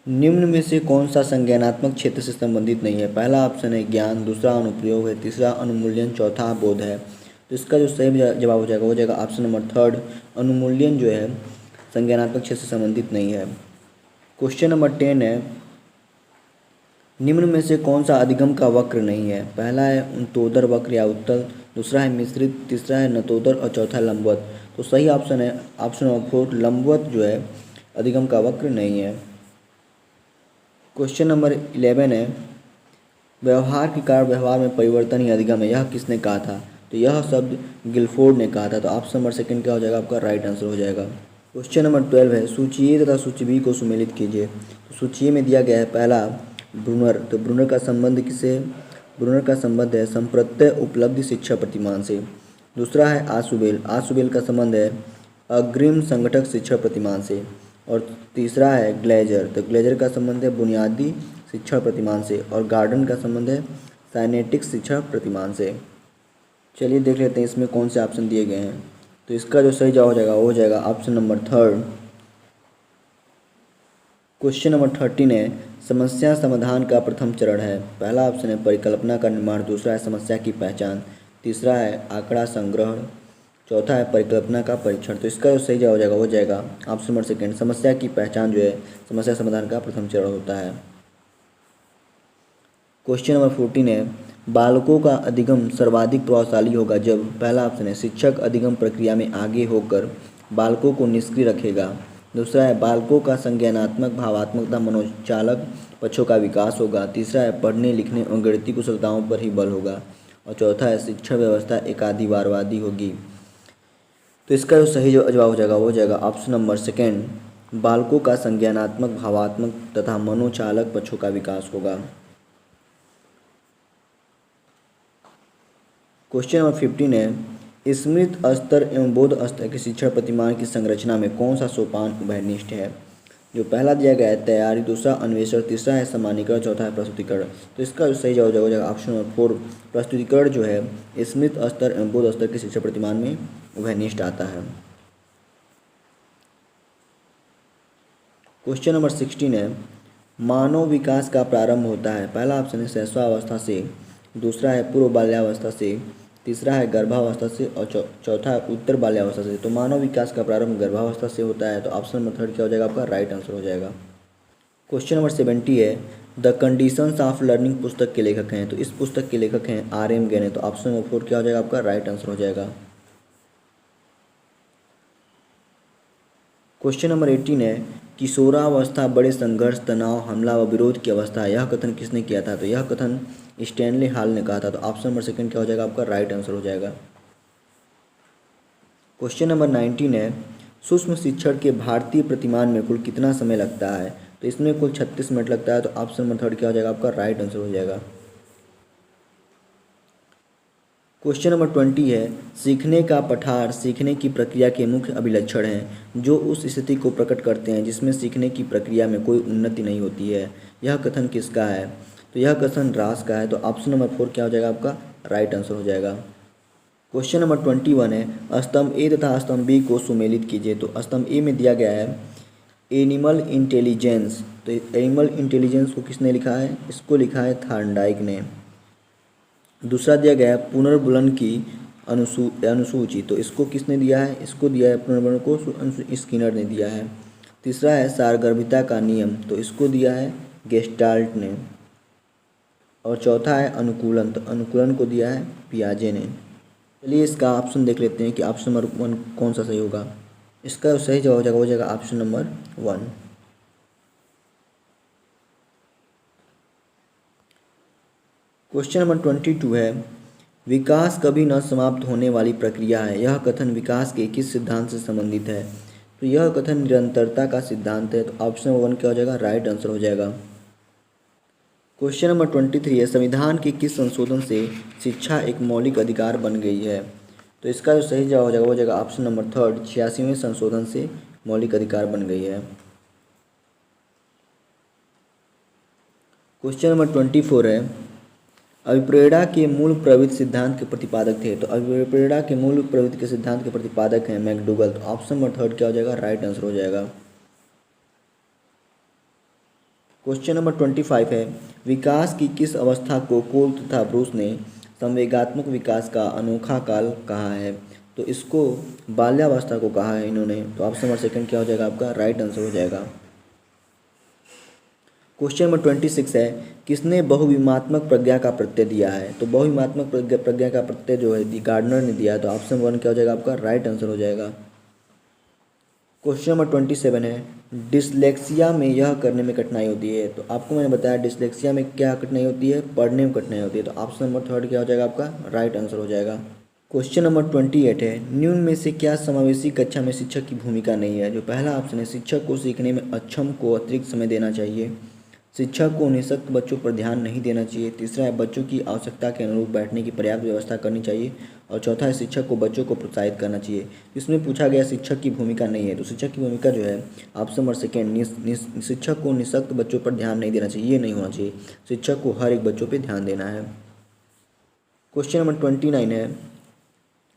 निम्न में से कौन सा संज्ञानात्मक क्षेत्र से संबंधित नहीं है। पहला ऑप्शन है ज्ञान, दूसरा अनुप्रयोग है, तीसरा अनुमूल्यन, चौथा बोध है। तो इसका जो सही जवाब हो जाएगा ऑप्शन नंबर 3, अनुमूल्यन जो है संज्ञानात्मक क्षेत्र से संबंधित नहीं है। क्वेश्चन नंबर 10 है, निम्न में से कौन सा अधिगम का वक्र नहीं है। पहला है उन्तोदर वक्र या उत्तल, दूसरा है मिश्रित, तीसरा है नतोदर और चौथा लंबवत। तो सही ऑप्शन है ऑप्शन नंबर 4, लंबवत जो है अधिगम का वक्र नहीं है। क्वेश्चन नंबर 11 है, व्यवहार के कारण व्यवहार में परिवर्तन ही अधिगम है, यह किसने कहा था। तो यह शब्द गिलफोर्ड ने कहा था। तो ऑप्शन नंबर सेकंड क्या हो जाएगा आपका राइट आंसर हो जाएगा। क्वेश्चन नंबर 12 है, सूची ए तथा सूची बी को सुमेलित कीजिए। तो सूची ए में दिया गया है पहला ब्रूनर। तो ब्रूनर का संबंध किससे, ब्रूनर का संबंध है संप्रत्यय उपलब्धि शिक्षा प्रतिमान से। दूसरा है आशुबेल, आशुबेल का संबंध है अग्रिम संगठक शिक्षण प्रतिमान से। और तीसरा है ग्लेजर, तो ग्लेजर का संबंध है बुनियादी शिक्षण प्रतिमान से। और गार्डन का संबंध है साइनेटिक शिक्षण प्रतिमान से। चलिए देख लेते हैं इसमें कौन से ऑप्शन दिए गए हैं। तो इसका जो सही जवाब हो जाएगा ऑप्शन नंबर 3। क्वेश्चन नंबर 13 है, समस्या समाधान का प्रथम चरण है। पहला ऑप्शन है परिकल्पना का निर्माण, दूसरा है समस्या की पहचान, तीसरा है आंकड़ा संग्रह, चौथा है परिकल्पना का परीक्षण। तो इसका जो सही जवाब हो जाएगा ऑप्शन नंबर सेकेंड, समस्या की पहचान जो है समस्या समाधान का प्रथम चरण होता है। क्वेश्चन नंबर 14 है, बालकों का अधिगम सर्वाधिक प्रभावशाली होगा जब, पहला ऑप्शन है शिक्षक अधिगम प्रक्रिया में आगे होकर बालकों को निष्क्रिय रखेगा, दूसरा है बालकों का संज्ञानात्मक भावात्मक तथा मनोचालक पक्षों का विकास होगा, तीसरा है पढ़ने लिखने और गणितीय कुशलताओं पर ही बल होगा और चौथा है शिक्षा व्यवस्था एकाधिकारवादी होगी। तो इसका जो सही जवाब हो जाएगा ऑप्शन नंबर सेकेंड, बालकों का संज्ञानात्मक भावात्मक तथा मनोचालक पक्षों का विकास होगा। क्वेश्चन नंबर 15 है, स्मृत स्तर एवं बोध स्तर के शिक्षण प्रतिमान की संरचना में कौन सा सोपान उभयनिष्ठ है। जो पहला दिया गया है तैयारी, दूसरा अन्वेषण, तीसरा है सामान्यीकरण, चौथा है प्रस्तुतिकरण। तो इसका जो सही जवाब हो जाएगा ऑप्शन नंबर 4, प्रस्तुतिकरण जो है स्मृत स्तर एवं बोध स्तर के शिक्षण प्रतिमान में उभयनिष्ठ आता है। क्वेश्चन नंबर 16 है, मानव विकास का प्रारंभ होता है। पहला ऑप्शन है शैशवावस्था से, दूसरा है पूर्व बाल्यावस्था से, तीसरा है गर्भावस्था से और चौथा है उत्तर बाल्यावस्था से। तो मानव विकास का प्रारंभ गर्भावस्था से होता है, तो ऑप्शन नंबर 3 क्या हो जाएगा आपका राइट आंसर हो जाएगा। क्वेश्चन नंबर 70 है, द कंडीशंस ऑफ लर्निंग पुस्तक के लेखक हैं। तो इस पुस्तक के लेखक हैं R.M. गेने। तो ऑप्शन नंबर 4 क्या हो जाएगा आपका राइट आंसर हो जाएगा। क्वेश्चन नंबर 18 है, किशोरावस्था बड़े संघर्ष, तनाव, हमला व विरोध की अवस्था है। यह कथन किसने किया था? तो यह कथन स्टैनली हॉल ने कहा था। तो ऑप्शन नंबर 2 क्या हो जाएगा आपका राइट आंसर हो जाएगा। क्वेश्चन नंबर 19 है, सूक्ष्म शिक्षण के भारतीय प्रतिमान में कुल कितना समय लगता है? तो इसमें कुल 36 मिनट लगता है। तो ऑप्शन नंबर 3 क्या हो जाएगा आपका राइट आंसर हो जाएगा। क्वेश्चन नंबर 20 है, सीखने का पठार सीखने की प्रक्रिया के मुख्य अभिलक्षण हैं जो उस स्थिति को प्रकट करते हैं जिसमें सीखने की प्रक्रिया में कोई उन्नति नहीं होती है। यह कथन किसका है? तो यह कथन रास का है। तो ऑप्शन नंबर 4 क्या हो जाएगा आपका राइट आंसर हो जाएगा। क्वेश्चन नंबर 21 है, स्तंभ ए तथा स्तंभ बी को सुमेलित कीजिए। तो स्तंभ ए में दिया गया है एनिमल इंटेलिजेंस। तो एनिमल इंटेलिजेंस को किसने लिखा है? इसको लिखा है थॉर्नडाइक ने। दूसरा दिया गया है पुनर्बुलन की अनुसूची। तो इसको किसने दिया है? इसको दिया है पुनर्बुलन को स्किनर ने दिया है। तीसरा है सारगर्भिता का नियम। तो इसको दिया है गेस्टाल्ट ने। और चौथा है अनुकूलन। तो अनुकूलन को दिया है पियाजे ने। चलिए इसका ऑप्शन देख लेते हैं कि ऑप्शन नंबर 1 कौन सा सही होगा। इसका सही जवाब हो जाएगा ऑप्शन नंबर 1। क्वेश्चन नंबर 22 है, विकास कभी न समाप्त होने वाली प्रक्रिया है। यह कथन विकास के किस सिद्धांत से संबंधित है? तो यह कथन निरंतरता का सिद्धांत है। तो ऑप्शन नंबर 1 क्या हो जाएगा राइट आंसर हो जाएगा। क्वेश्चन नंबर 23 है, संविधान के किस संशोधन से शिक्षा एक मौलिक अधिकार बन गई है? तो इसका जो सही जवाब हो जाएगा ऑप्शन नंबर 3 86वें संशोधन से मौलिक अधिकार बन गई है। क्वेश्चन नंबर 24 है, अभिप्रेरणा के मूल प्रवृत्ति सिद्धांत के प्रतिपादक थे। तो अभिप्रेरणा के मूल प्रवृत्ति के सिद्धांत के प्रतिपादक हैं मैकडूगल। तो ऑप्शन नंबर 3 क्या हो जाएगा राइट आंसर हो जाएगा। क्वेश्चन नंबर 25 है, विकास की किस अवस्था को कोल तथा ब्रूस ने संवेगात्मक विकास का अनोखा काल कहा है? तो इसको बाल्यावस्था को कहा है इन्होंने। तो ऑप्शन नंबर 2 क्या हो जाएगा आपका राइट आंसर हो जाएगा। क्वेश्चन नंबर 26 है, किसने बहुविमात्मक प्रज्ञा का प्रत्यय दिया है? तो बहुविमात्मक प्रज्ञा का प्रत्यय जो है गार्डनर ने दिया है। तो ऑप्शन 1 क्या हो जाएगा आपका राइट आंसर हो जाएगा। क्वेश्चन नंबर 27 है, डिसलेक्सिया में यह करने में कठिनाई होती है। तो आपको मैंने बताया डिसलेक्सिया में क्या कठिनाई होती है? पढ़ने में कठिनाई होती है। तो ऑप्शन नंबर 3 क्या हो जाएगा आपका राइट आंसर हो जाएगा। क्वेश्चन नंबर 28 है, निम्न में से क्या समावेशी कक्षा में शिक्षक की भूमिका नहीं है? जो पहला ऑप्शन है, शिक्षक को सीखने में अक्षम को अतिरिक्त समय देना चाहिए। शिक्षक को निःशक्त बच्चों पर ध्यान नहीं देना चाहिए। तीसरा है, बच्चों की आवश्यकता के अनुरूप बैठने की पर्याप्त व्यवस्था करनी चाहिए। और चौथा है, शिक्षक को बच्चों को प्रोत्साहित करना चाहिए। इसमें पूछा गया शिक्षक की भूमिका नहीं है। तो शिक्षक की भूमिका जो है ऑप्शन नंबर 2 शिक्षक को निःशक्त बच्चों पर ध्यान नहीं देना चाहिए, ये नहीं होना चाहिए। शिक्षक को हर एक बच्चों पर ध्यान देना है। क्वेश्चन नंबर 29 है,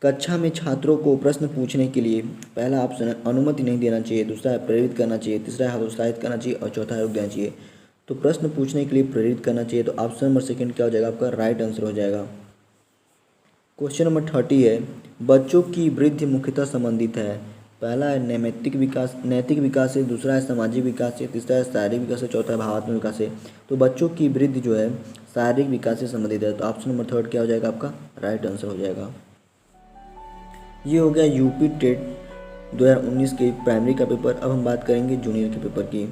कक्षा में छात्रों को प्रश्न पूछने के लिए पहला ऑप्शन है अनुमति नहीं देना चाहिए, दूसरा है प्रेरित करना चाहिए, तीसरा है हतोत्साहित करना चाहिए और चौथा है रोक देना चाहिए। तो प्रश्न पूछने के लिए प्रेरित करना चाहिए। तो ऑप्शन नंबर 2 क्या हो जाएगा आपका राइट आंसर हो जाएगा। क्वेश्चन नंबर 30 है, बच्चों की वृद्धि मुख्यतः संबंधित है। पहला है नैतिक विकास से, दूसरा है सामाजिक विकास से, तीसरा है शारीरिक विकास से, चौथा है भावात्मक विकास से। तो बच्चों की वृद्धि जो है शारीरिक विकास से संबंधित है। तो ऑप्शन नंबर 3 क्या हो जाएगा आपका राइट आंसर हो जाएगा। ये हो गया यूपी टेट 2019 के प्राइमरी का पेपर। अब हम बात करेंगे जूनियर के पेपर की।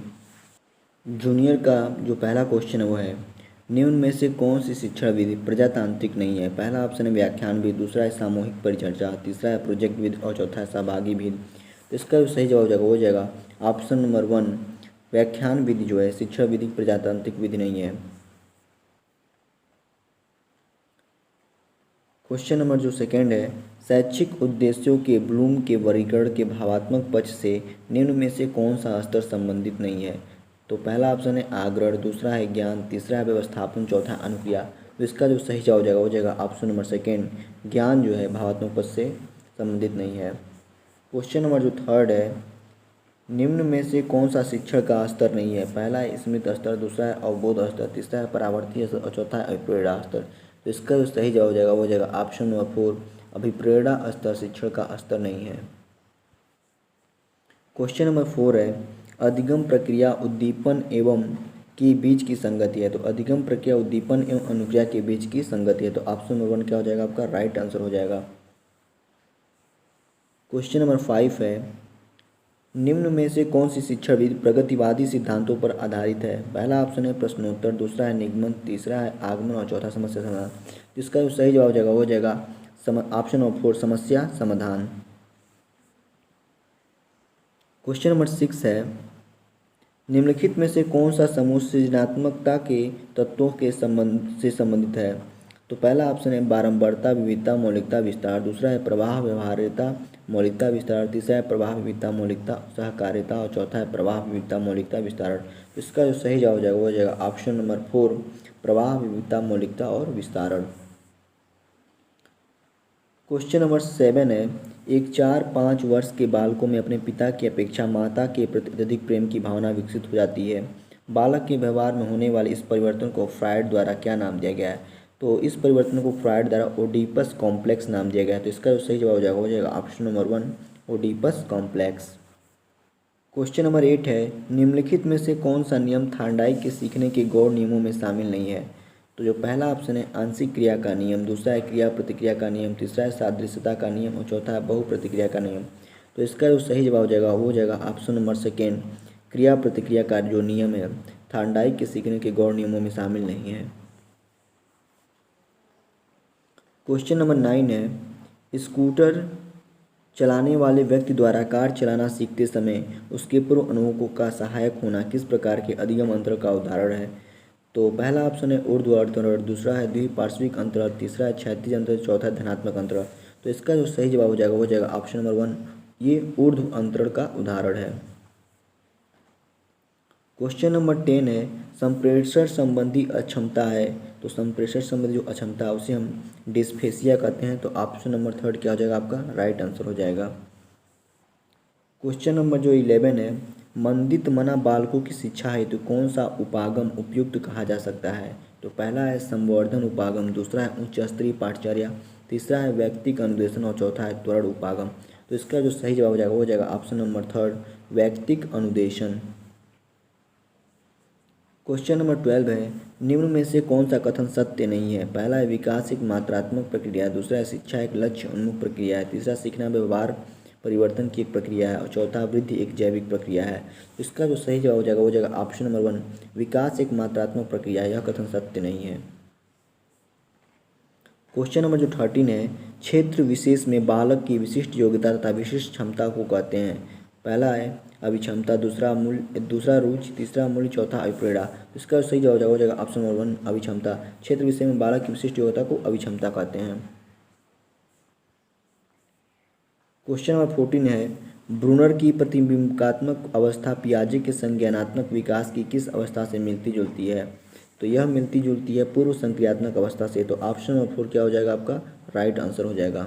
जूनियर का जो पहला क्वेश्चन है वो है, निम्न में से कौन सी शिक्षण विधि प्रजातांत्रिक नहीं है? पहला ऑप्शन है व्याख्यान विधि, दूसरा है सामूहिक परिचर्चा, तीसरा है प्रोजेक्ट विधि और चौथा है सहभागी विधि। तो इसका जो सही जवाब हो जाएगा ऑप्शन नंबर 1 व्याख्यान विधि जो है शिक्षण विधि प्रजातांत्रिक विधि नहीं है। क्वेश्चन नंबर जो 2 है, शैक्षिक उद्देश्यों के ब्लूम के वर्गीकरण के भावात्मक पक्ष से निम्न में से कौन सा स्तर संबंधित नहीं है? तो पहला ऑप्शन है आग्रह, दूसरा है ज्ञान, तीसरा है व्यवस्थापन, चौथा है अनुक्रिया। तो इसका जो सही जवाब हो जाएगा ऑप्शन नंबर 2 ज्ञान जो है भावात्मक पक्ष से संबंधित नहीं है। क्वेश्चन नंबर जो 3 है, निम्न में से कौन सा शिक्षण का स्तर नहीं है? पहला है स्मृति स्तर, दूसरा है अवबोध स्तर, तीसरा है परावर्ती स्तर और चौथा है अभिप्रेरणा स्तर। तो इसका जो सही जवाब हो जाएगा वो हो जाएगा ऑप्शन नंबर 4, अभिप्रेरणा स्तर शिक्षण का स्तर नहीं है। क्वेश्चन नंबर 4 है अधिगम प्रक्रिया उद्दीपन एवं के बीच की संगति है। तो अधिगम प्रक्रिया उद्दीपन एवं अनुक्रिया के बीच की संगति है। तो ऑप्शन नंबर 1 क्या हो जाएगा आपका? राइट आंसर हो जाएगा। क्वेश्चन नंबर 5 है निम्न में से कौन सी शिक्षण विधि प्रगतिवादी सिद्धांतों पर आधारित है? पहला ऑप्शन है प्रश्नोत्तर, दूसरा है निगमन, तीसरा है आगमन और चौथा समस्या समाधान। इसका जो सही जवाब हो जाएगा वो हो जाएगा ऑप्शन नंबर 4, समस्या समाधान। क्वेश्चन नंबर 6 है निम्नलिखित में से कौन सा समूह सृजनात्मकता के तत्वों के संबंधित है? तो पहला ऑप्शन है बारंबारता, विविधता, मौलिकता, विस्तार, दूसरा है प्रवाह, व्यवहार्यता, मौलिकता, विस्तार, तीसरा है प्रवाह, विविधता, मौलिकता, सहकारिता और चौथा है प्रवाह, विविधता, मौलिकता, विस्तार। इसका जो सही जवाब हो जाएगा वो हो जाएगा ऑप्शन नंबर 4, प्रवाह, विविधता, मौलिकता और विस्तारण। क्वेश्चन नंबर 7 है एक 4-5 वर्ष के बालकों में अपने पिता की अपेक्षा माता के प्रति अत्यधिक प्रेम की भावना विकसित हो जाती है। बालक के व्यवहार में होने वाले इस परिवर्तन को फ्रायड द्वारा क्या नाम दिया गया है? तो इस परिवर्तन को फ्रायड द्वारा ओडीपस कॉम्प्लेक्स नाम दिया गया है। तो इसका जो सही जवाब हो जाएगा option number 1, Oedipus complex. Question number 8 है निम्नलिखित में से कौन सा नियम थार्नडाइक के सीखने के गौण नियमों में शामिल नहीं है? तो जो पहला ऑप्शन है आंशिक क्रिया का नियम, दूसरा है क्रिया प्रतिक्रिया का नियम, तीसरा है सादृश्यता का नियम और चौथा है बहु प्रतिक्रिया का नियम। तो इसका जो सही जवाब हो जाएगा वो हो जाएगा ऑप्शन नंबर 2, क्रिया प्रतिक्रिया का जो नियम है थार्नडाइक के सीखने के गौण नियमों में शामिल नहीं है। क्वेश्चन नंबर 9 है स्कूटर चलाने वाले व्यक्ति द्वारा कार चलाना सीखते समय उसके पूर्व अनुभवों का सहायक होना किस प्रकार के अधिगम अंतरण का उदाहरण है? तो पहला ऑप्शन है ऊर्ध्व अंतरण, दूसरा है द्विपार्श्विक अंतरण, तीसरा है क्षैतिज अंतरण, चौथा है धनात्मक अंतरण। तो इसका जो सही जवाब हो जाएगा वो हो जाएगा ऑप्शन नंबर 1, ये ऊर्ध्व अंतरण का उदाहरण है। क्वेश्चन नंबर 10 है संप्रेषण संबंधी अक्षमता है। तो संप्रेषण संबंधी जो अक्षमता है उसे हम डिस्फेसिया कहते हैं। तो ऑप्शन नंबर 3 क्या हो जाएगा आपका? राइट आंसर हो जाएगा। क्वेश्चन नंबर जो 11 है मंदित मना बालकों की शिक्षा हेतु कौन सा उपागम उपयुक्त कहा जा सकता है? तो पहला है संवर्धन उपागम, दूसरा है उच्च स्तरीय पाठचर्या, तीसरा है व्यक्तिक अनुदेशन और चौथा है त्वरण उपागम। तो इसका जो सही जवाब हो जाएगा वो हो जाएगा ऑप्शन नंबर 3, व्यक्तिक अनुदेशन। क्वेश्चन नंबर 12 है निम्न में से कौन सा कथन सत्य नहीं है? पहला है विकास एक मात्रात्मक प्रक्रिया, दूसरा है शिक्षा एक लक्ष्य उन्मुख प्रक्रिया है, तीसरा सीखना व्यवहार परिवर्तन की एक प्रक्रिया है और चौथा वृद्धि एक जैविक प्रक्रिया है। इसका जो सही जवाब हो जाएगा वो हो जाएगा ऑप्शन नंबर 1, विकास एक मात्रात्मक प्रक्रिया है। यह कथन सत्य नहीं है। क्वेश्चन नंबर जो 13 है क्षेत्र विशेष में बालक की विशिष्ट योग्यता तथा विशिष्ट क्षमता को कहते हैं। पहला है अभिक्षमता, दूसरा रुचि, तीसरा मूल्य, चौथा अभिप्रेरणा। इसका सही जवाब हो जाएगा ऑप्शन नंबर 1, अभिक्षमता। क्षेत्र विषय में बालक की विशिष्ट योग्यता को अभिक्षमता कहते हैं। क्वेश्चन नंबर 14 है ब्रूनर की प्रतिबिंबात्मक अवस्था पियाजे के संज्ञानात्मक विकास की किस अवस्था से मिलती जुलती है? तो यह मिलती जुलती है पूर्व संक्रियात्मक अवस्था से। तो ऑप्शन नंबर 4 क्या हो जाएगा आपका? राइट आंसर हो जाएगा।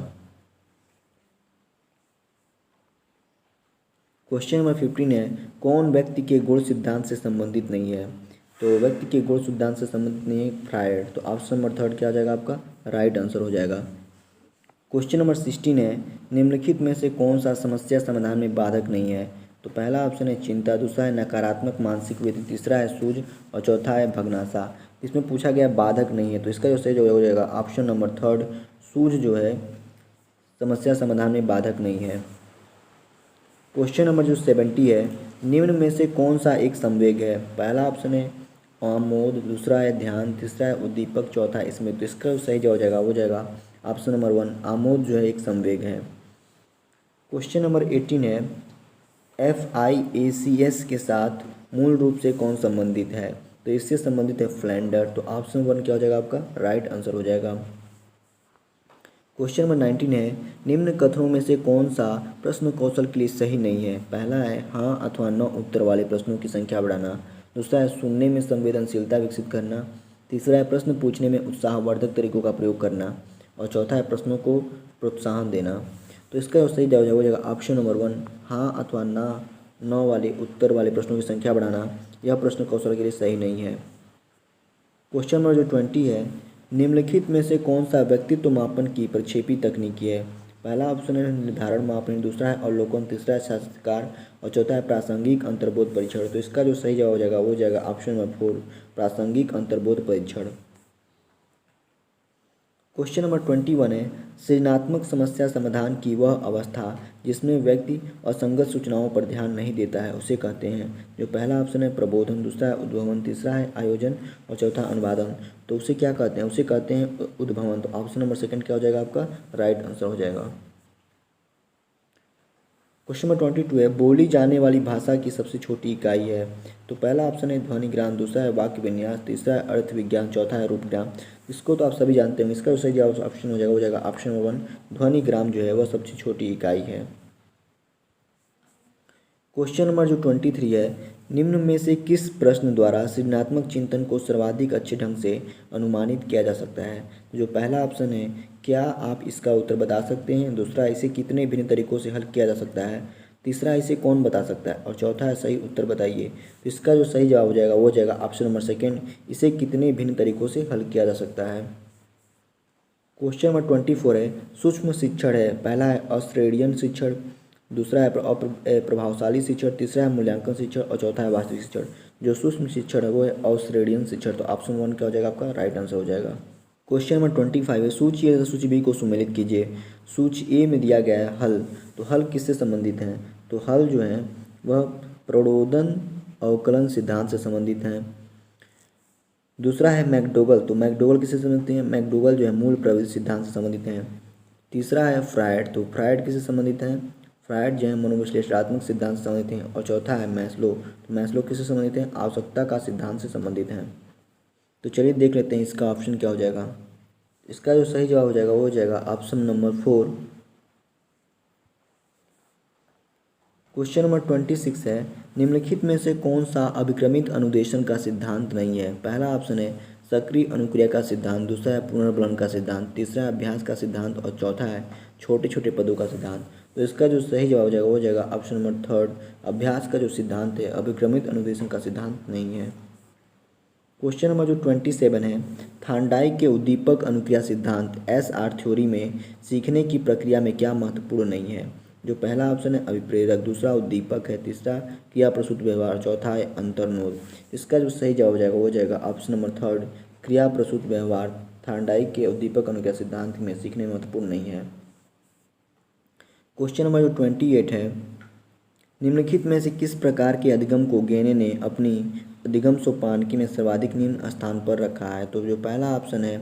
क्वेश्चन नंबर 15 है कौन व्यक्ति के गुण सिद्धांत से संबंधित नहीं है? तो व्यक्ति के गुण सिद्धांत से संबंधित नहीं है फ्रायड। तो ऑप्शन नंबर 3 क्या हो जाएगा आपका? राइट आंसर हो जाएगा। क्वेश्चन नंबर 16 है निम्नलिखित में से कौन सा समस्या समाधान में बाधक नहीं है? तो पहला ऑप्शन है चिंता, दूसरा है नकारात्मक मानसिक वृत्ति, तीसरा है सूझ और चौथा है भग्नाशा। इसमें पूछा गया बाधक नहीं है। तो इसका जो सही हो जाएगा ऑप्शन नंबर 3, सूझ जो है समस्या समाधान में बाधक नहीं है। क्वेश्चन नंबर जो 70 है निम्न में से कौन सा एक संवेग है? पहला ऑप्शन है आमोद, दूसरा है ध्यान, तीसरा है उद्दीपक, चौथा है स्मृति। तो इसका सही जवाब हो जाएगा वो जाएगा ऑप्शन नंबर 1, आमोद जो है एक संवेग है। क्वेश्चन नंबर 18 है FIACS के साथ मूल रूप से कौन संबंधित है? तो इससे संबंधित है फ्लैंडर। तो ऑप्शन 1 क्या हो जाएगा आपका? राइट आंसर हो जाएगा। क्वेश्चन नंबर 19 है निम्न कथनों में से कौन सा प्रश्न कौशल के लिए सही नहीं है? पहला है हाँ अथवा न उत्तर वाले प्रश्नों की संख्या बढ़ाना, दूसरा है सुनने में संवेदनशीलता विकसित करना, तीसरा है प्रश्न पूछने में उत्साहवर्धक तरीकों का प्रयोग करना और चौथा है प्रश्नों को प्रोत्साहन देना। तो इसका सही जवाब हो जाएगा ऑप्शन नंबर 1, हाँ अथवा ना 9 वाले उत्तर वाले प्रश्नों की संख्या बढ़ाना, यह प्रश्न कौशल के लिए सही नहीं है। क्वेश्चन नंबर जो 20 है, निम्नलिखित में से कौन सा व्यक्तित्व मापन की प्रक्षेपी तकनीकी है? पहला ऑप्शन है निर्धारण मापन, दूसरा है अवलोकन, तीसरा है साक्षात्कार और चौथा है प्रासंगिक अंतर्बोध परीक्षण। तो इसका जो सही जवाब हो जाएगा वो हो जाएगा ऑप्शन नंबर 4, प्रासंगिक अंतर्बोध परीक्षण। क्वेश्चन नंबर 21 है, सृजनात्मक समस्या समाधान की वह अवस्था जिसमें व्यक्ति असंगत सूचनाओं पर ध्यान नहीं देता है उसे कहते हैं। जो पहला ऑप्शन है प्रबोधन, दूसरा है उद्भवन, तीसरा है आयोजन और चौथा अनुवादन। तो उसे क्या कहते हैं? उसे कहते हैं उद्भवन। तो ऑप्शन नंबर सेकंड क्या हो जाएगा आपका? राइट आंसर हो जाएगा। क्वेश्चन नंबर 22 है, बोली जाने वाली भाषा की सबसे छोटी इकाई है। तो पहला ऑप्शन है ध्वनिग्राम, दूसरा है वाक्य विन्यास, तीसरा है अर्थ विज्ञान, चौथा है रूपग्राम। इसको तो आप सभी जानते हैं, इसका सही जवाब ऑप्शन हो जाएगा ऑप्शन नंबर 1, ध्वनिग्राम जो है वह सबसे छोटी इकाई है। क्वेश्चन नंबर जो 23 है, निम्न में से किस प्रश्न द्वारा सृजनात्मक चिंतन को सर्वाधिक अच्छे ढंग से अनुमानित किया जा सकता है? जो पहला ऑप्शन है क्या आप इसका उत्तर बता सकते हैं, दूसरा इसे कितने भिन्न तरीकों से हल किया जा सकता है, तीसरा इसे कौन बता सकता है और चौथा है सही उत्तर बताइए। तो इसका जो सही जवाब हो जाएगा वो हो जाएगा ऑप्शन नंबर सेकेंड, इसे कितने भिन्न तरीकों से हल किया जा सकता है। क्वेश्चन नंबर 24 है, सूक्ष्म शिक्षण है। पहला है अश्रेणीय शिक्षण, दूसरा है प्रभावशाली शिक्षण, तीसरा है मूल्यांकन शिक्षण और चौथा है वास्तविक शिक्षण। जो सूक्ष्म शिक्षण है वो है अश्रेणीय शिक्षण। तो ऑप्शन 1 क्या हो जाएगा आपका? राइट आंसर हो जाएगा। क्वेश्चन नंबर 25 है, सूची ए तथा सूची बी को सुमेलित कीजिए। सूची ए में दिया गया है हल, तो हल किससे संबंधित हैं? तो हल जो है वह प्रणोदन अवकलन सिद्धांत से संबंधित हैं। दूसरा है मैकडोगल, तो मैकडोगल किससे संबंधित हैं? मैकडोगल जो है मूल प्रवृत्ति सिद्धांत से संबंधित हैं। तीसरा है फ्रायड, तो फ्रायड किससे संबंधित हैं? फ्रायड जो है मनोविश्लेषणात्मक सिद्धांत से संबंधित हैं। और चौथा है मैस्लो, तो मैस्लो किससे संबंधित हैं? आवश्यकता का सिद्धांत से संबंधित हैं। तो चलिए देख लेते हैं इसका ऑप्शन क्या हो जाएगा। इसका जो सही जवाब हो जाएगा वो हो जाएगा ऑप्शन नंबर 4। क्वेश्चन नंबर 26 है, निम्नलिखित में से कौन सा अभिक्रमित अनुदेशन का सिद्धांत नहीं है? पहला ऑप्शन है सक्रिय अनुक्रिया का सिद्धांत, दूसरा है पुनर्बलन का सिद्धांत, तीसरा है अभ्यास का सिद्धांत और चौथा है छोटे छोटे पदों का सिद्धांत। तो इसका जो सही जवाब हो जाएगा वो हो जाएगा ऑप्शन नंबर 3, अभ्यास का जो सिद्धांत है अभिक्रमित अनुदेशन का सिद्धांत नहीं है। क्वेश्चन नंबर जो 27 है, थार्नडाइक के उद्दीपक अनुक्रिया सिद्धांत SR थ्योरी में सीखने की प्रक्रिया में क्या महत्वपूर्ण नहीं है? जो पहला ऑप्शन है अभिप्रेरक, दूसरा उद्दीपक है, तीसरा क्रिया प्रसूत व्यवहार, चौथा है अंतर्नोद। इसका जो सही जवाब हो जाएगा वो हो जाएगा ऑप्शन नंबर 3, क्रिया प्रसूत व्यवहार। थार्नडाइक के उद्दीपक अनुक्रिया सिद्धांत में सीखने में महत्वपूर्ण नहीं है। क्वेश्चन नंबर जो 28 है, निम्नलिखित में से किस प्रकार के अधिगम को गेने ने अपनी अधिगम सोपानकी में सर्वाधिक निम्न स्थान पर रखा है? तो जो पहला ऑप्शन है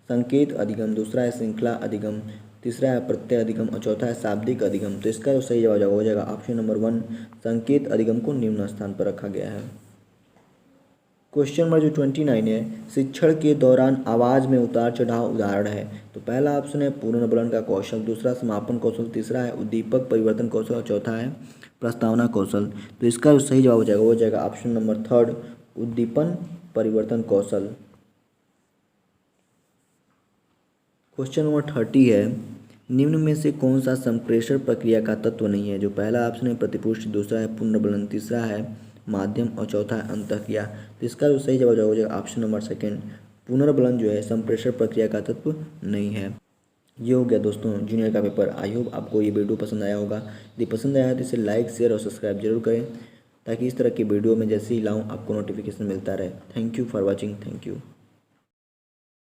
संकेत अधिगम, दूसरा है श्रृंखला अधिगम, तीसरा है प्रत्यय अधिगम और चौथा है शाब्दिक अधिगम। तो इसका जो सही जवाब हो जाएगा ऑप्शन नंबर 1, संकेत अधिगम को निम्न स्थान पर रखा गया है। क्वेश्चन नंबर जो 29 है, शिक्षण के दौरान आवाज़ में उतार चढ़ाव उदाहरण है। तो पहला ऑप्शन है पुनर्बलन का कौशल, दूसरा समापन कौशल, तीसरा है उद्दीपक परिवर्तन कौशल और चौथा है प्रस्तावना कौशल। तो इसका जो सही जवाब हो जाएगा वो हो जाएगा ऑप्शन नंबर 3, उद्दीपन परिवर्तन कौशल। क्वेश्चन नंबर 30 है, निम्न में से कौन सा संप्रेषण प्रक्रिया का तत्व नहीं है? जो पहला ऑप्शन है प्रतिपुष्टि, दूसरा है पुनर्बलन, तीसरा है माध्यम और चौथा है अंतःक्रिया। तो इसका जो सही जवाब हो जाएगा ऑप्शन नंबर 2, पुनर्बलन जो है संप्रेषण प्रक्रिया का तत्व नहीं है। ये हो गया दोस्तों जूनियर का पेपर। आई होप आपको ये वीडियो पसंद आया होगा। यदि पसंद आया तो इसे लाइक शेयर और सब्सक्राइब जरूर करें ताकि इस तरह की वीडियो में जैसे ही लाऊं आपको नोटिफिकेशन मिलता रहे। Thank you for watching. Thank you.